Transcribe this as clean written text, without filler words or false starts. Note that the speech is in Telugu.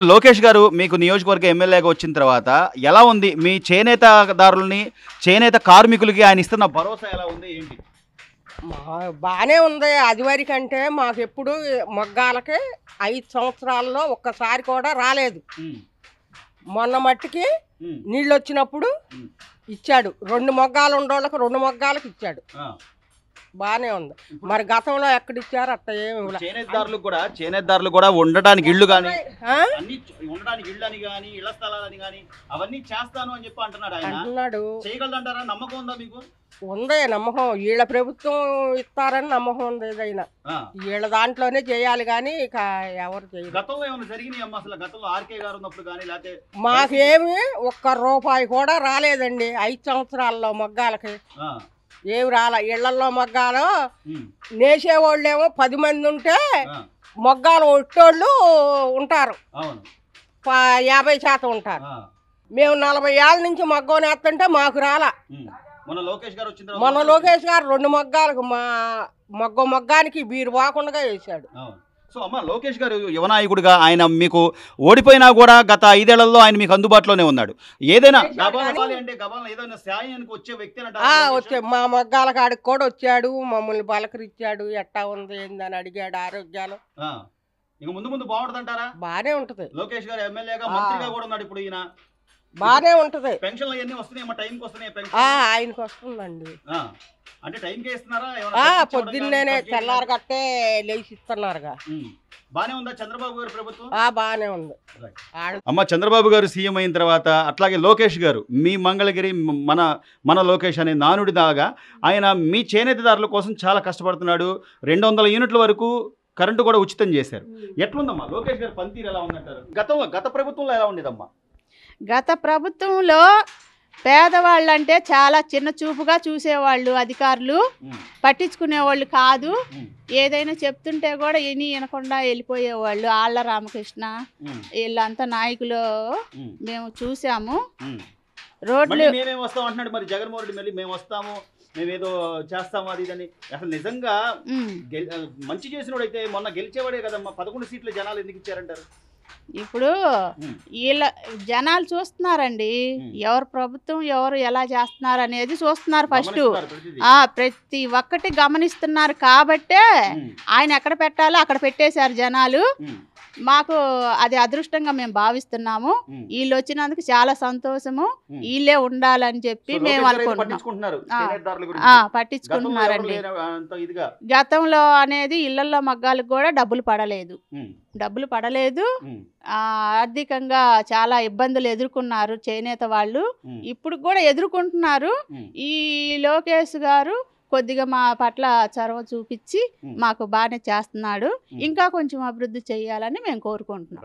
లోకేష్ గారు మీకు నియోజకవర్గ ఎమ్మెల్యేగా వచ్చిన తర్వాత ఎలా ఉంది? మీ చేనేతదారులని, చేనేత కార్మికులకి ఆయన ఇస్తున్న భరోసా ఎలా ఉంది? ఏంటి? బాగానే ఉంది. అదివరకంటే మాకెప్పుడు మగ్గాలకి 5 సంవత్సరాల్లో ఒక్కసారి కూడా రాలేదు. హ్మ్. మొన్న మట్టికి హ్మ్. నీళ్ళు వచ్చినప్పుడు హ్మ్. ఇచ్చాడు. 2 మొగ్గాలు ఉండోళ్ళకి 2 మొగ్గాలకు ఇచ్చాడు. ఆ! బాగానే ఉంది. మరి గతంలో ఎక్కడిచ్చారు అట్ట ఏమి ఇవ్వలే. చేనేతదారులు కూడా ఉండడానికి ఇళ్ళు గాని, ఆ? అన్ని ఉండడానికి ఇళ్ళని గాని, ఇళ్ల స్థలాలని గాని అవన్నీ చేస్తాను అని చెప్పి అంటున్నాడు ఆయన. అంటున్నాడు. చేయగలదంటారా? నమ్మకం ఉందా మీకు? ఉంది నమ్మకం. వీళ్ళ ప్రభుత్వం ఇస్తారని నమ్మకం ఉంది. ఏదైనా ఆ. వీళ్ళ దాంట్లోనే చేయాలి కానీ ఇక ఎవరు చేయరు. గతంలో ఏమైనా జరిగినాయి అమ్మ? అసలు గతంలో ఆర్కే గారు ఉన్నప్పుడు కానీ లేకపోతే మాకేమి ఒక్క రూపాయి కూడా రాలేదండి 5 సంవత్సరాల్లో మగ్గాలకి. ఆ. ఏమి రాలే. ఇళ్లల్లో మగ్గాలు ఉమ్. నేసేవాళ్ళేమో 10 మంది ఉంటే ఆ. మొగ్గాలు ఒట్టోళ్ళు ఉంటారు. అవును. 50% ఉంటారు. ఆ. మేము 40 ఏళ్ళ నుంచి మగ్గం నేస్తుంటే మాకు రాలా. ఉమ్. మొన్న లోకేష్ గారు వచ్చిన మొన్న తర్వాత లోకేష్ గారు 2 మగ్గాలకు మొగ్గానికి బీరు పోకుండా వేసాడు. అవును. సో అమ్మ, లోకేష్ గారు యువనాయకుడిగా ఆయన మీకు ఓడిపోయినా కూడా గత 5 ఏళ్లలో ఆయన మీకు అందుబాటులోనే ఉన్నాడు. ఏదైనా గబాల ఏదైనా సాయానికి వచ్చే వ్యక్తి వచ్చే మా మగ్గాల కాడికి కూడా వచ్చాడు. మమ్మల్ని పలకరించాడు. ఎట్టా ఉంది ఏందని అడిగాడు. ఆరోగ్యాలు ఇక ముందు ముందు బాగుంటది అంటారా? బానే ఉంటది. లోకేష్ గారు ఎమ్మెల్యేగా మంత్రిగా కూడా ఉన్నాడు ఇప్పుడు. ఈయన బానే ఉంటది. పెన్షన్లు అవన్నీ వస్తున్నాయి, టైంకి వస్తున్నాయి పెన్షన్? ఆయనకు వస్తుందండి. అంటే టైంకే ఇస్తున్నారా? పొద్దున్నేనే తెల్లారి కట్టే లేచి ఇస్తున్నారుగా. బానే ఉందా చంద్రబాబు గారి ప్రభుత్వం? బానే ఉంది. అమ్మ, చంద్రబాబు గారు సీఎం అయిన తర్వాత అట్లాగే లోకేష్ గారు మీ మంగళగిరి మన లోకేష్ అనే నానుడి దాగా ఆయన మీ చేనేతదారుల కోసం చాలా కష్టపడుతున్నాడు. 200 యూనిట్ల వరకు కరెంటు కూడా ఉచితం చేశారు. ఎట్లుందమ్మా లోకేష్ గారు పనితీరు ఎలా ఉందంటారు? గత ప్రభుత్వంలో ఎలా ఉండేదమ్మా? గత ప్రభుత్వంలో పేదవాళ్ళంటే చాలా చిన్న చూపుగా చూసేవాళ్ళు. అధికారులు పట్టించుకునేవాళ్ళు కాదు. ఏదైనా చెప్తుంటే కూడా వినకుండా వెళ్ళిపోయేవాళ్ళు. ఆళ్ళ రామకృష్ణ వీళ్ళంతా నాయకులు మేము చూసాము. రోడ్లు మేమేం వస్తాం అంటున్నాడు మరి జగన్మోహన్ రెడ్డి. మళ్ళీ మేము వస్తాము, మేమేదో చేస్తాము అది ఇదని. అసలు నిజంగా మంచి చేసినోడైతే మొన్న గెలిచేవాడే కదమ్మా. 11 సీట్లు జనాలు ఎందుకు ఇచ్చారంటారు? ఇప్పుడు వీళ్ళ జనాలు చూస్తున్నారండి, ఎవరు ప్రభుత్వం ఎవరు ఎలా చేస్తున్నారు అనేది చూస్తున్నారు. ఫస్ట్ ప్రతి ఒక్కటి గమనిస్తున్నారు కాబట్టే ఆయన ఎక్కడ పెట్టాలో అక్కడ పెట్టేశారు జనాలు. మాకు అది అదృష్టంగా మేము భావిస్తున్నాము. వీళ్ళు వచ్చినందుకు చాలా సంతోషము. వీళ్ళే ఉండాలని చెప్పి మేము అనుకుంటున్నాం. పట్టించుకుంటున్నారండి. గతంలో అనేది ఇళ్లలో మగ్గాలకు కూడా డబ్బులు పడలేదు. ఆర్థికంగా చాలా ఇబ్బందులు ఎదుర్కొన్నారు చేనేత వాళ్ళు. ఇప్పుడు కూడా ఎదుర్కొంటున్నారు. ఈ లోకేష్ గారు కొద్దిగా మా పట్ల చొరవ చూపించి మాకు బాగానే చేస్తున్నాడు. ఇంకా కొంచెం అభివృద్ధి చేయాలని మేము కోరుకుంటున్నాం.